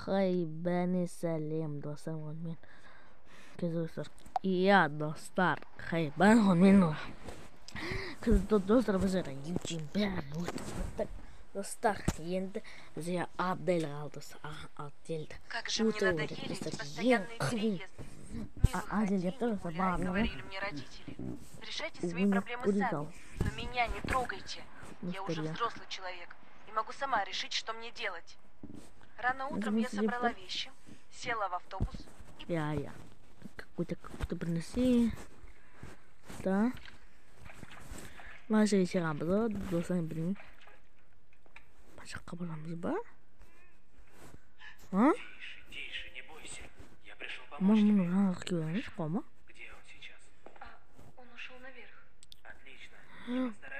Хай бәне сәлем достар, мен достар. Иә достар, хай бәне мен достар, біз YouTube бәрін өтіп біттік. Достар, енді бізге Адель қалды. Адель. Как же мне надоели эти постоянные переезды. Адель Как говорили мне родители. Решайте свои проблемы сами, но меня не трогайте. Я уже взрослый человек и могу сама решить, что мне делать. Рано утром я собрала вещи, села в автобус и... Я. Какой-то принеси. Да. Машина шығамыз, достар, білмеймін. Башаққа барамыз ба? А? Тише, не бойся. Я пришел помочь тебе. Где он сейчас? Он ушел наверх. Отлично.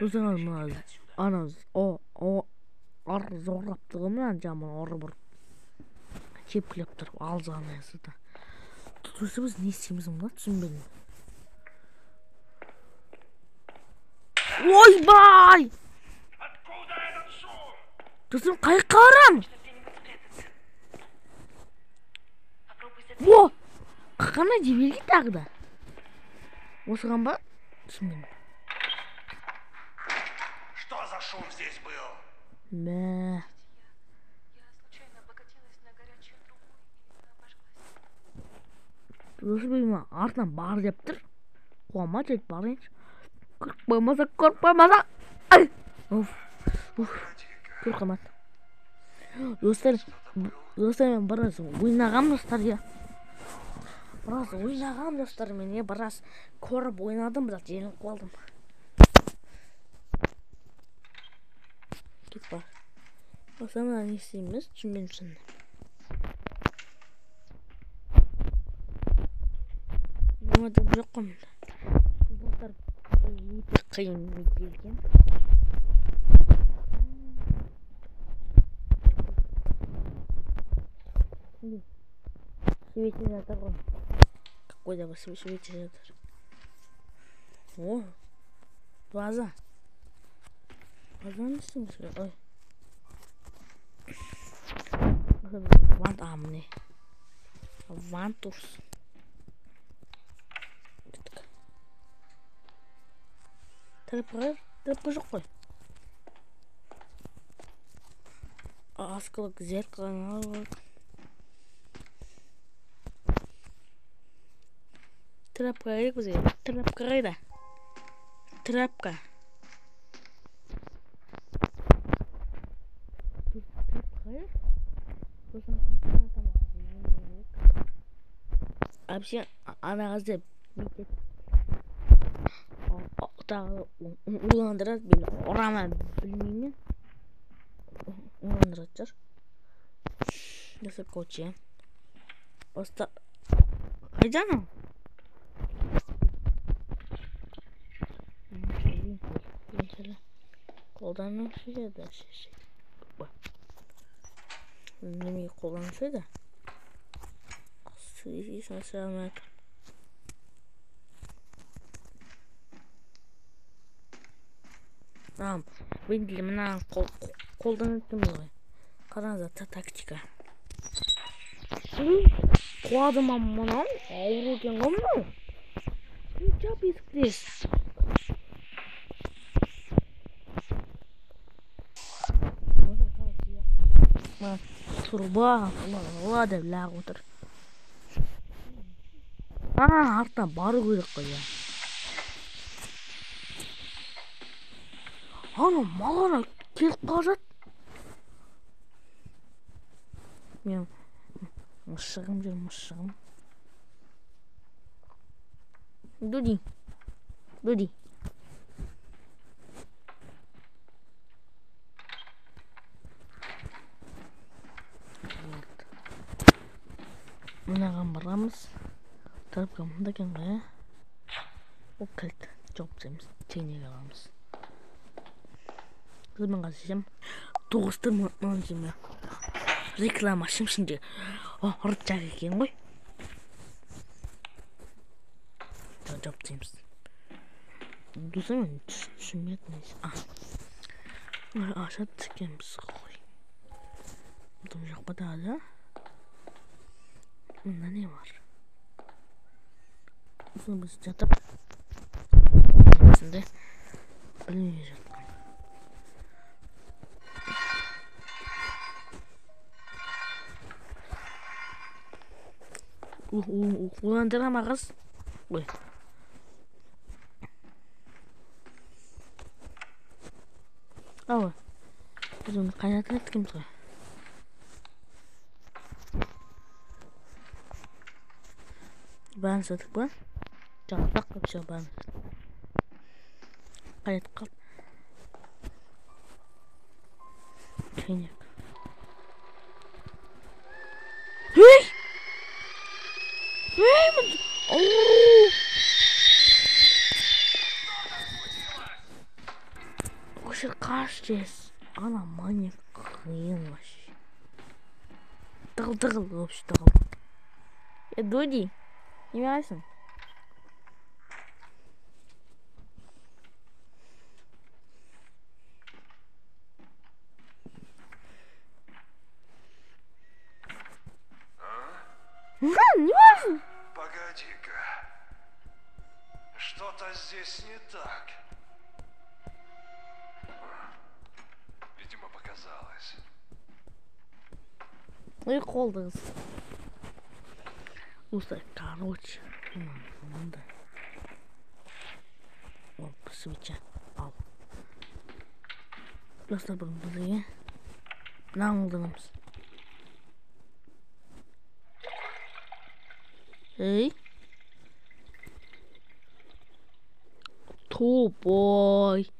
Достар, аназ, зорлап тұрғымын, жаман ұры бір кепкілеп тұрып, алзаған әсіді. Достар, біз не істейміз мұнда, түсінбедім. Ойбай! Откуда этот шум? Достар, қайыққа барам? О! Қақана жебелге тағы да. Осыған ба? Түсінбедім. Что за шум здесь был? Мә. Я случайно облокотилась на горячую трубу и обожглась. Достар, білмеймін, артынан бар деп тұр. Қуама жет барайыншы. Көрпаймаса. Ай! Көрқамат. Достар, мен біраз ойнағам достар, я. Біраз ойнағам достар, мен біраз көріп ойнадым, бірақ желініп қалдым. Кет бар. Осыма не істейміз, түсінбедім сені. Өмірді жоқ қоймын. Достар, өте қиын келген. Светит жатыр ғой. Какой-то светит жатыр. О, ваза. Вазаны істейміз. Ой. Вант амне. Вантурс. Трапқа жоқ қой. Аскылық зеркалын алып. Трапқа керек бізге. Трапқа қайда? Трапқа. Әпсен анағызды уландырады, ұрама білмеймін. Уландырады жар. Жасып көтше. Оста... Қайданы? Қолдану сөйді. Немеге қолдану сөйді? Сөйдесін сәлемет. Бенділі мұна қолданытым ғой. Қараңызда тактика. Қуадым мұнан, ауыр екен ғой мұнау. Жап есіктес. Турба, ладно, ләғ отыр. Артынан бары көрек қой. Ана маған келіп қалжат. Мен мұшығым жүр, мұшығым. Дуди. Мұнаған барамыз. Тарапқа мұнда кен ғая. Ол кілт. Жоп дейміз. Тейнеге аламыз. Қызмен қазысым. Тоғысты мұнан жеме. Реклама шымшынде. Ұрып жақ екен ғой. Жоп дейміз. Дұсымен түсінмедіңіз. Ашат тікеміз ғой. Бұдан жоқ ба да. Bunda ne var? Bunu biz yatıp içinde bilmeyeceğim. Uyandırama kız. Uy. Ava. Biz onu kaynatın etkim soy. Ben sadık bu. Canım bak kapışa ben. Kayıt kal. Kaynak. Hey! Hey! Oh! Ошо кашчес. Ана маньяк хрен вообще. Тыгыл вообще тыгыл. Дуди, не ясен. Не ясен. Погоди-ка. Что-то здесь не так. Видимо, показалось. Ну и колдыңыз. Осылай, короче. Мындай. О, свеча. Ал. Достар бір бізге. Наңылдыңымыз. Эй. Тупой.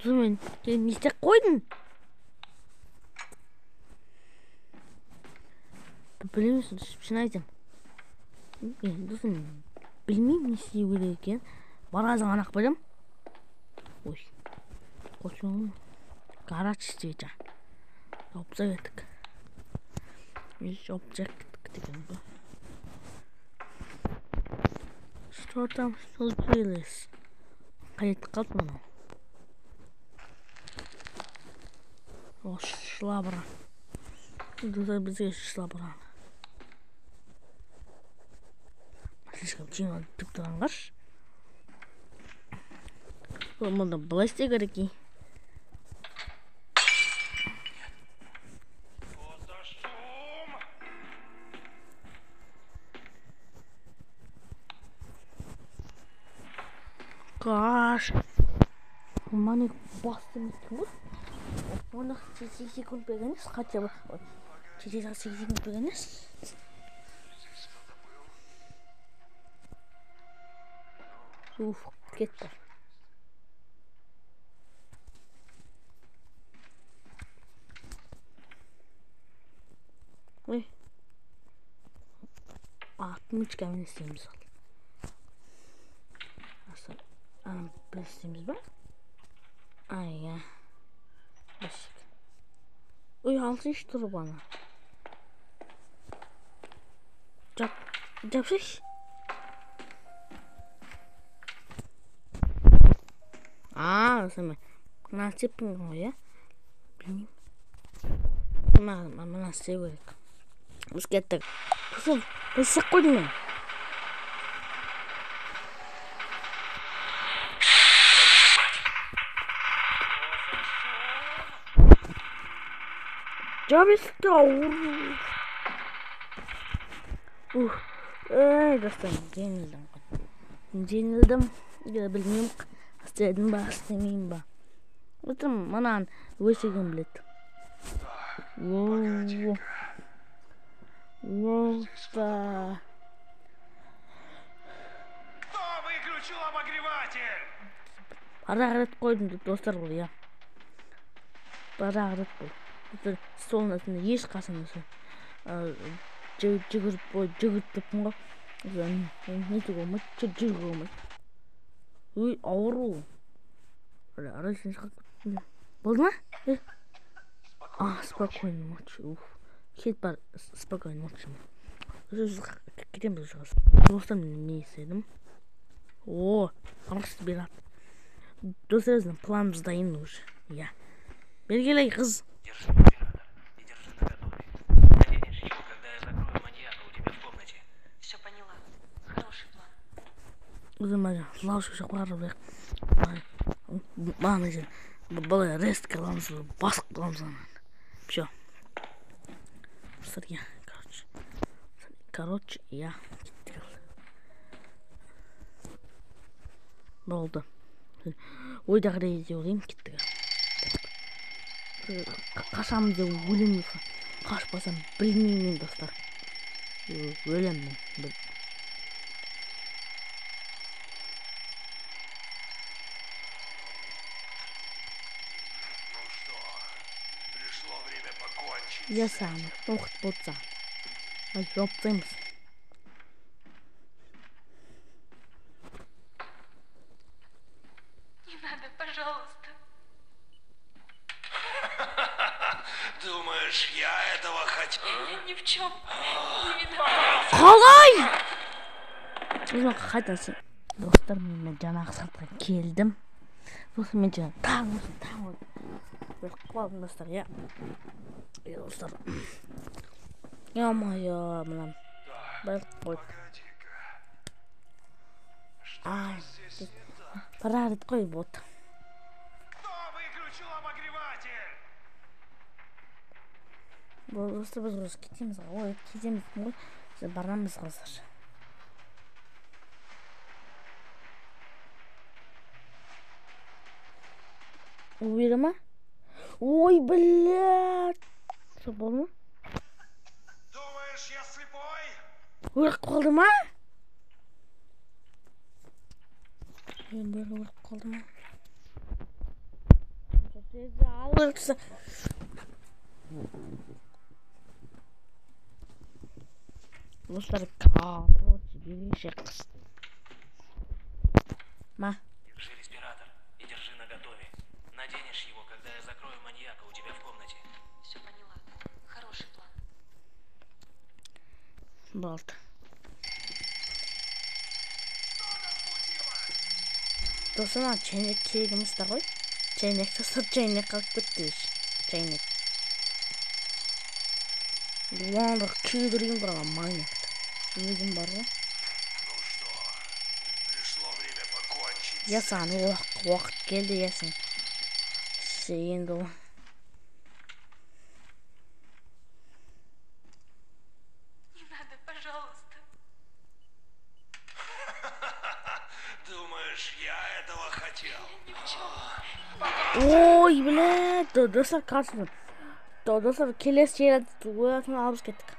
Зумен, сен не істеп қойдың? Білмеймін, шын айтам. Досым, білмеймін не істеу керек екен. Барғазың анақ білем. Ой. Қошуым. Гараж свеча. Обзаветік. Обжектік деген ба. Что там случилось? Қайт қалт мұны. О, шлабра. Достар бізге шлабра. Слишком чино тіп тұрған қаш. Мұнда былай істе керек екен. Каш. Маны басты мекін ғой. Оны 8 секунд бергеніз, хотя бы 8 секунд бергеніз. Уф, кетті. Ой. Atmışken isteyimiz al. Aslında bir isteyimiz var. Ay ya. Başlık. Uy altın iş dur bana. Capşış. Sama. Nasip mi o ya? Bilmiyorum. Ama nasip gerek. Biz gittik. Kızım, ben size koydum. Cabistor. Dostum, yenildim. Bilmiyorum. İstedim ba, istemeyim ba. Oturum, manan, ösegim bilet. Кто выключил обогреватель? Парағырет қойдым деп достар бұл, я. Парағырет бұл. Столын әсінде еш қасында жүгіріп деппін ғой. Не түгі олмайды, жүгіріп олмайды. Ой, ауру. Арасын шығып көттім. Болды ма? Спокойно ночь. Кет бар, спокойно ночь. Кетем біз шығас. Достар мен не істедім? О, арқысы берат. Достар өзінің планымыз дайын уже. Я. Бергелей, қыз. Держи оператор и держи наготове. Наденешь его, когда я закрою маньяка у тебя в комнате. O'zim lashka qo'yib mana shu bola rest qilamiz, bosib qilamiz. Всё. Сырья, короче, я болды. Ойдағыдай ойлаймын, кеттік. Қашамыз деп өлемін, қашпасам білмеймін, достар. Өлемін. Ну что, пришло время покончить. Я сам, уақыт болса. Жоптаймыз. Не надо, пожалуйста. Думаешь, я этого хотел? Я ни в чем не виновата. Қалай? Өзім қайтасы. Достар, мен жаңағы сатқа келдім. Сосын мен жаңа таң бір қалдым, достар, я. Достар. Ё-моё, мынам. Бір қойып. Ай, парарит қой бот. Кто выключил обогреватель? Достар, біз осы кетеміз ғой. Кетеміз ғой. Біз барамыз қазір. Уверена? Ой, блядь. Что было? Думаешь, я слепой? Өліп қалды ма? Өліп қалды ма? Достар, короче, берешек. Ма? Держи респиратор и держи наготове. Наденешь его, когда я закрою маньяка у тебя в комнате. Все поняла. Хороший план. Болт. Достар, чайник кегіміз да ғой. Чайник, достар, чайник қалып көттіз. Чайник. Луандық күйдірген бұраға маньякты. Өзім бар ғой. Ну что, пришло время покончить. Я саған уақыт келді, ясың. Енді ол. Не надо, пожалуйста. Думаешь, я этого хотел? Ни в чем. Ой, блядь, достар, қарсы. Достар, келесі жерді алып кеттік.